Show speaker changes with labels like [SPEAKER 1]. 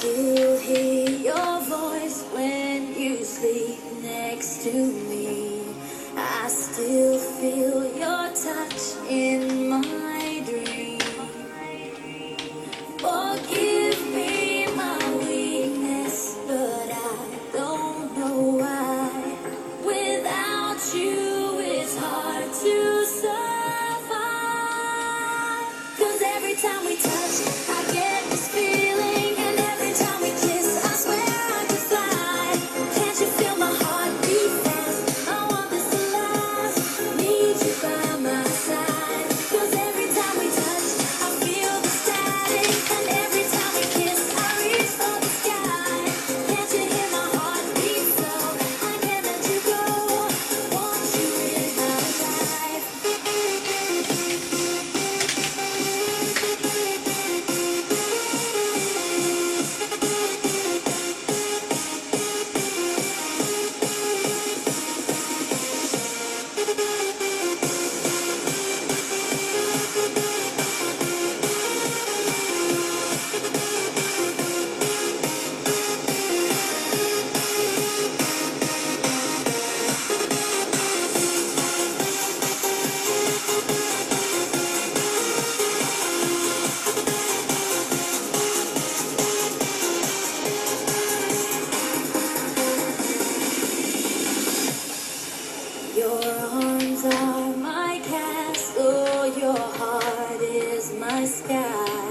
[SPEAKER 1] still hear your voice when you sleep next to me. I still feel your touch in my dream. Forgive me my weakness, but I don't know why. Without you, it's hard to survive. 'Cause every time we touch, I get this feeling, and every time we kiss, I swear I could fly. Can't you feel my heart beat fast? I want this to last. Need you by my side. 'Cause every time we touch, I feel the static, and every time we kiss, I reach for the sky. Can't you hear my heart beat so? I can't let you go. Want you in my life. Your arms are my castle, your heart is my sky.